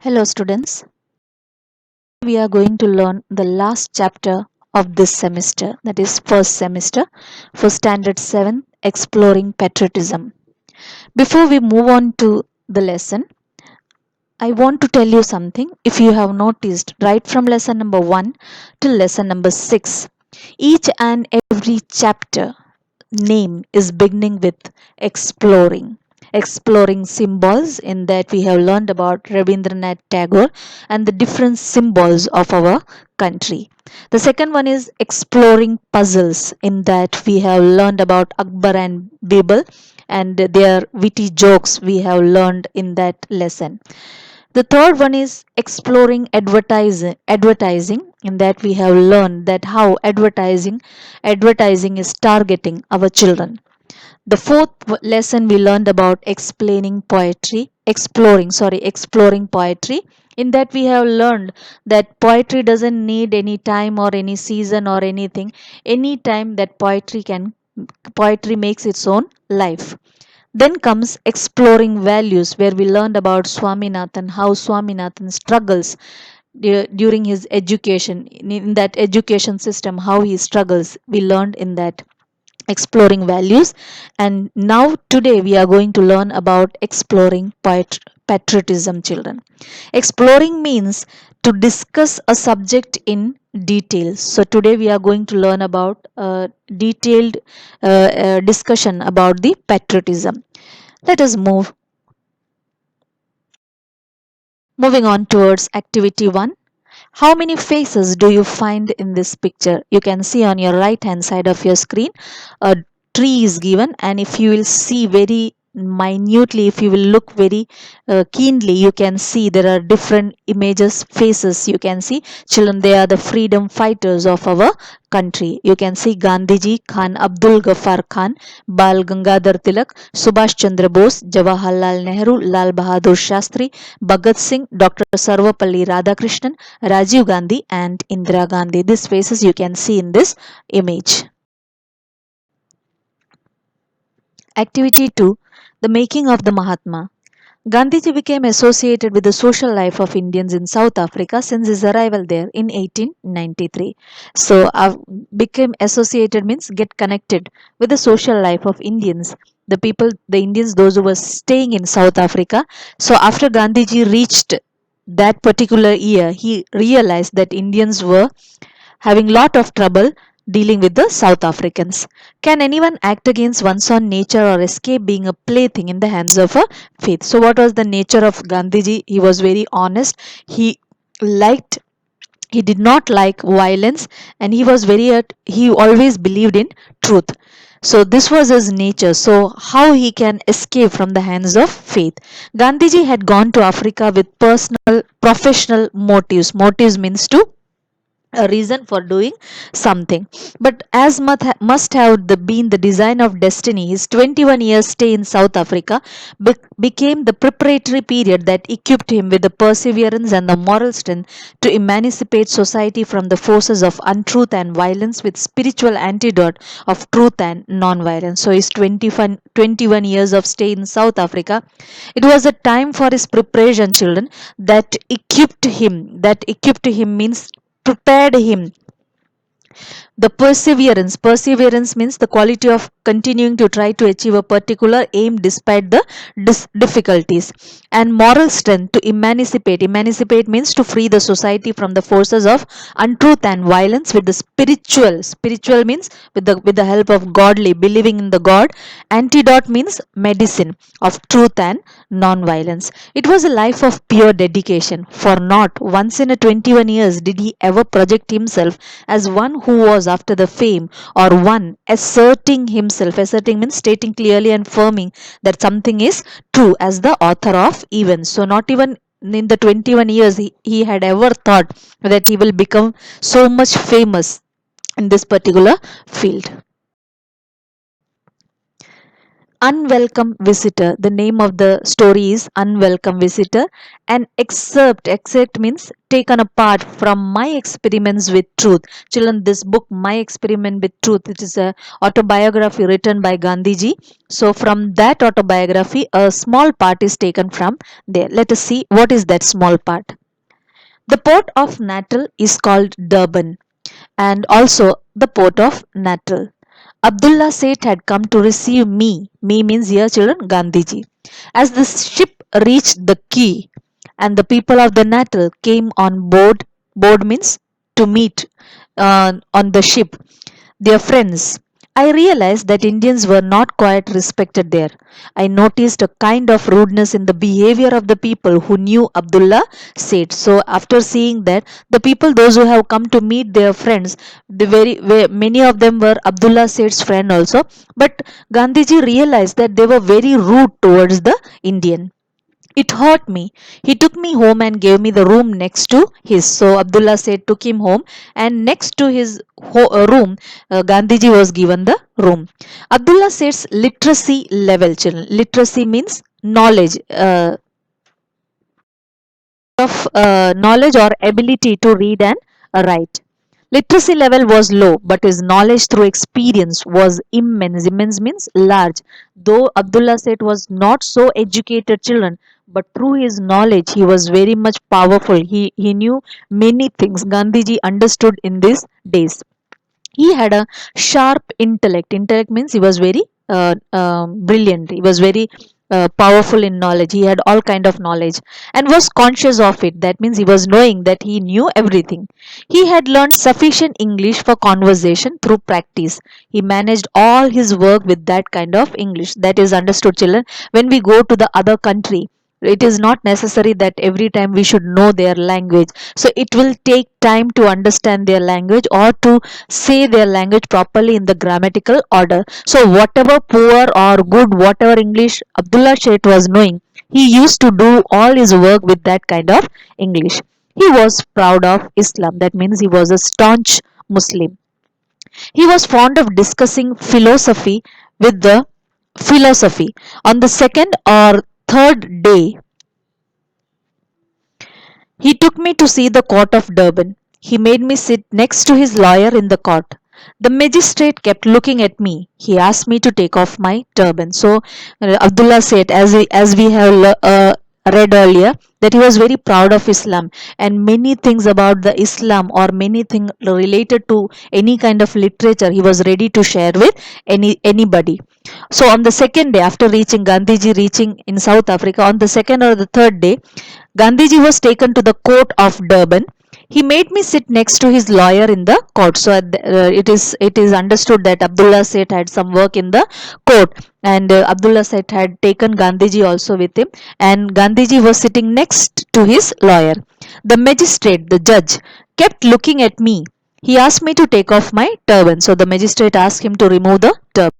Hello, students. We are going to learn the last chapter of this semester, that is, first semester for Standard 7 Exploring Patriotism. Before we move on to the lesson, I want to tell you something. If you have noticed, right from lesson number 1 till lesson number 6, each and every chapter name is beginning with exploring. Exploring symbols, in that we have learned about Rabindranath Tagore and the different symbols of our country. The second one is exploring puzzles, in that we have learned about Akbar and Birbal and their witty jokes we have learned in that lesson. The third one is exploring advertising, in that we have learned that how advertising is targeting our children. The fourth lesson we learned about exploring poetry, in that we have learned that poetry doesn't need any time or any season or anything. Any time that poetry makes its own life. Then comes exploring values, where we learned about Swaminathan, how Swaminathan struggles during his education, in that education system, how he struggles. We learned in that exploring values. And now, today, we are going to learn about exploring patriotism, children. Exploring means to discuss a subject in detail. So, today, we are going to learn about a detailed discussion about the patriotism. Let us moving on towards activity 1. How many faces do you find in this picture? You can see on your right hand side of your screen a tree is given, and if you will see very minutely, if you will look very keenly, you can see there are different images, faces. You can see children, they are the freedom fighters of our country. You can see Gandhiji, Khan Abdul Ghaffar Khan, Bal Gangadhar Tilak, Subhash Chandra Bose, Jawaharlal Nehru, Lal Bahadur Shastri, Bhagat Singh, Dr. Sarvapalli Radhakrishnan, Rajiv Gandhi and Indira Gandhi. These faces you can see in this image. Activity 2. The making of the Mahatma. Gandhiji became associated with the social life of Indians in South Africa since his arrival there in 1893. So, became associated means get connected with the social life of Indians. The people, the Indians, those who were staying in South Africa. So, after Gandhiji reached that particular year, he realized that Indians were having lot of trouble dealing with the South Africans. Can anyone act against one's own nature or escape being a plaything in the hands of a faith? So, what was the nature of Gandhiji? He was very honest. He liked he did not like violence, and he was he always believed in truth. So this was his nature. So how he can escape from the hands of faith? Gandhiji had gone to Africa with personal professional motives means to a reason for doing something, but as must have been the design of destiny, his 21 years stay in South Africa became the preparatory period that equipped him with the perseverance and the moral strength to emancipate society from the forces of untruth and violence with spiritual antidote of truth and non-violence. So his 21 years of stay in South Africa, it was a time for his preparation, children, that equipped him means prepared him. The perseverance means the quality of continuing to try to achieve a particular aim despite the difficulties. And moral strength, to emancipate means to free the society from the forces of untruth and violence with the spiritual means with the help of godly, believing in the God. Antidote means medicine of truth and non-violence. It was a life of pure dedication, for not once in a 21 years did he ever project himself as one who was after the fame, or one asserting means stating clearly and firming that something is true as the author of events. So not even in the 21 years he had ever thought that he will become so much famous in this particular field. Unwelcome visitor. The name of the story is Unwelcome Visitor. An excerpt means taken apart from my experiments with truth. Children, this book, My Experiment with Truth, it is a autobiography written by Gandhiji. So from that autobiography, a small part is taken from there. Let us see what is that small part. The port of Natal is called Durban and also the port of Natal. Abdullah Seth had come to receive me. Me means here, children, Gandhiji. As the ship reached the quay and the people of the Natal came on board, board means to meet on the ship, their friends. I realized that Indians were not quite respected there. I noticed a kind of rudeness in the behavior of the people who knew Abdullah Seth. So, after seeing that, the people, those who have come to meet their friends, many of them were Abdullah Seth's friend also. But Gandhiji realized that they were very rude towards the Indian. It hurt me. He took me home and gave me the room next to his. So Abdullah said took him home, and next to his room, Gandhiji was given the room. Abdullah said's literacy level, children. Literacy means knowledge. Of knowledge or ability to read and write. Literacy level was low, but his knowledge through experience was immense. Immense means large. Though Abdullah Seth was not so educated children, but through his knowledge he was very much powerful. He knew many things. Gandhiji understood in these days. He had a sharp intellect means he was very brilliant. He was very powerful in knowledge. He had all kind of knowledge and was conscious of it. That means he was knowing that he knew everything. He had learned sufficient English for conversation through practice. He managed all his work with that kind of English. That is understood, children. When we go to the other country, it is not necessary that every time we should know their language. So it will take time to understand their language or to say their language properly in the grammatical order. So whatever poor or good, whatever English Abdullah Seth was knowing, he used to do all his work with that kind of English. He was proud of Islam. That means he was a staunch Muslim. He was fond of discussing philosophy with the philosophy. On the second or third day, he took me to see the court of Durban. He made me sit next to his lawyer in the court. The magistrate kept looking at me. He asked me to take off my turban. So Abdullah said, as we have read earlier, that he was very proud of Islam, and many things about the Islam or many things related to any kind of literature he was ready to share with anybody. So on the second day, after reaching Gandhiji reaching in South Africa, on the second or the third day, Gandhiji was taken to the court of Durban. He made me sit next to his lawyer in the court. So it is understood that Abdullah Seth had some work in the court, and Abdullah Seth had taken Gandhiji also with him, and Gandhiji was sitting next to his lawyer. The magistrate, the judge, kept looking at me. He asked me to take off my turban. So the magistrate asked him to remove the turban.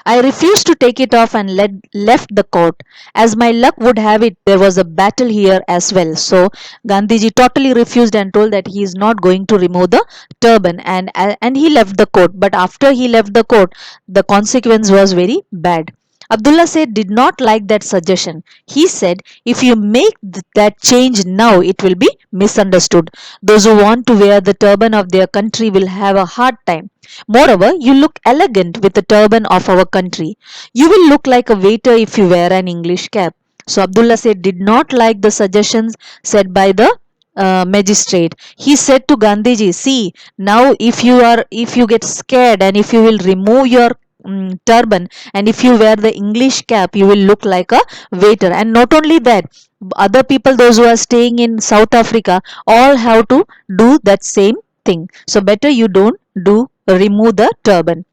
I refused to take it off and left the court. As my luck would have it, there was a battle here as well. So Gandhiji totally refused and told that he is not going to remove the turban, and he left the court. But after he left the court, the consequence was very bad. Abdullah said did not like that suggestion. He said, if you make that change now, it will be misunderstood. Those who want to wear the turban of their country will have a hard time. Moreover, you look elegant with the turban of our country. You will look like a waiter if you wear an English cap. So Abdullah said did not like the suggestions said by the magistrate. He said to Gandhiji, see, now if you get scared and if you will remove your turban, and if you wear the English cap, you will look like a waiter. And not only that, other people, those who are staying in South Africa, all have to do that same thing. So better you don't do remove the turban.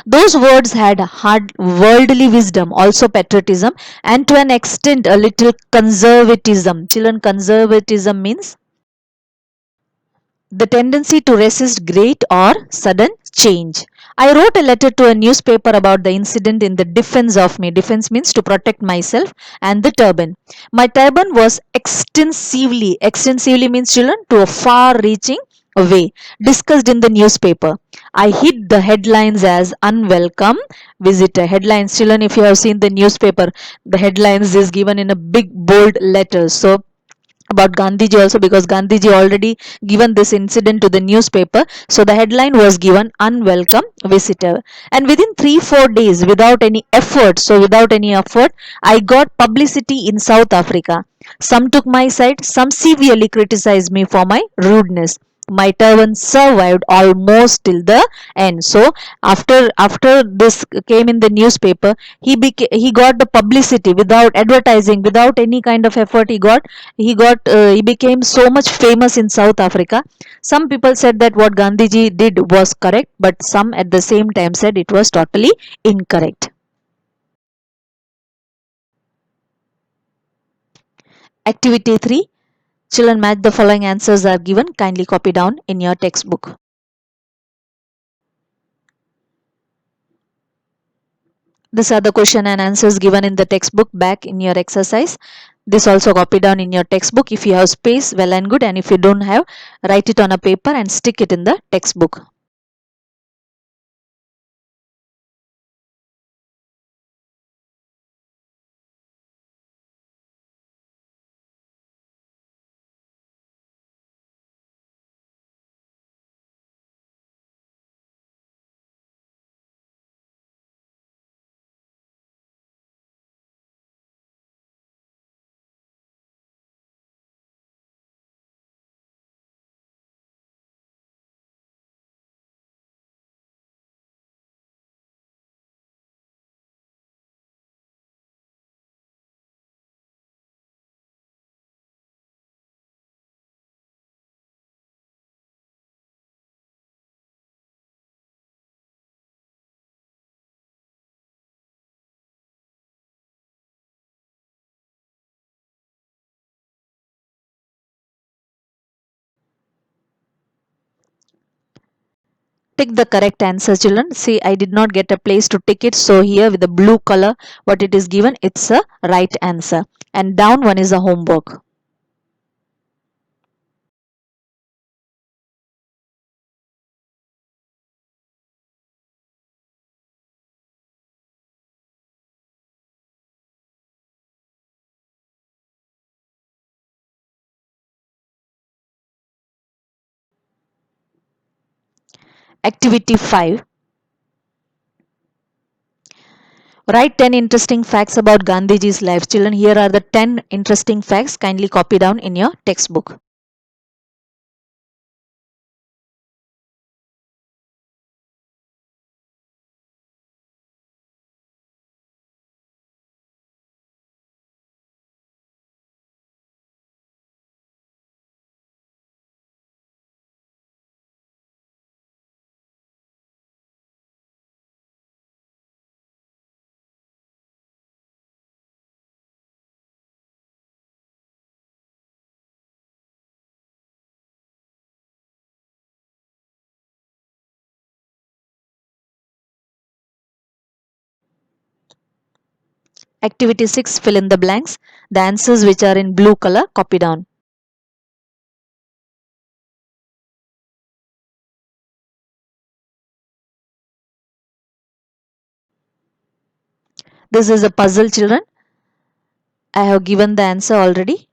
Those words had hard worldly wisdom, also patriotism, and to an extent a little conservatism. Children, conservatism means the tendency to resist great or sudden change. I wrote a letter to a newspaper about the incident in the defense of me. Defense means to protect myself and the turban. My turban was extensively means children to a far reaching way discussed in the newspaper. I hid the headlines as unwelcome visitor. Headlines, children, if you have seen the newspaper, the headlines is given in a big bold letters. So about Gandhiji also, because Gandhiji already given this incident to the newspaper, so the headline was given unwelcome visitor. And within 3 4 days, without any effort, so without any effort, I got publicity in South Africa. Some took my side, some severely criticized me for my rudeness. My turban survived almost till the end. So after this came in the newspaper, he got the publicity without advertising, without any kind of effort. He became so much famous in South Africa. Some people said that what Gandhiji did was correct, but some at the same time said it was totally incorrect. Activity 3. Children, match the following answers are given. Kindly copy down in your textbook. These are the question and answers given in the textbook back in your exercise. This also copy down in your textbook. If you have space, well and good, and if you don't have, write it on a paper and stick it in the textbook. Tick the correct answer, children. See, I did not get a place to tick it, so here with the blue color what it is given, it's a right answer, and down one is a homework. Activity 5. Write 10 interesting facts about Gandhiji's life. Children, here are the 10 interesting facts. Kindly copy down in your textbook. Activity 6. Fill in the blanks. The answers which are in blue color, copy down. This is a puzzle, children. I have given the answer already.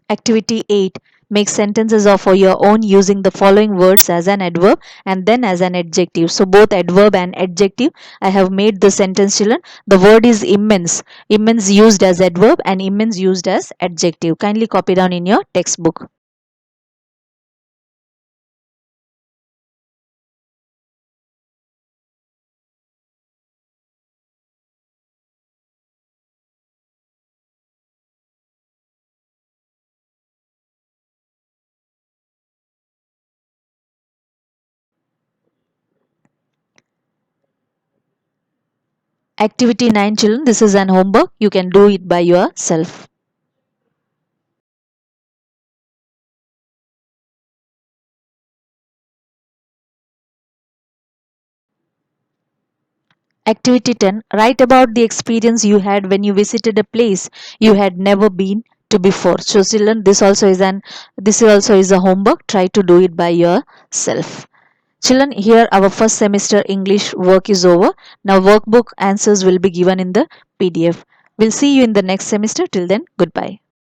Activity 8. Make sentences of your own using the following words as an adverb and then as an adjective. So both adverb and adjective, I have made the sentence, children. The word is immense. Immense used as adverb and immense used as adjective. Kindly copy down in your textbook. Activity 9, children. This is an homework. You can do it by yourself. Activity 10. Write about the experience you had when you visited a place you had never been to before. So children, this also is a homework. Try to do it by yourself. Children, here our first semester English work is over. Now workbook answers will be given in the PDF. We'll see you in the next semester. Till then, goodbye.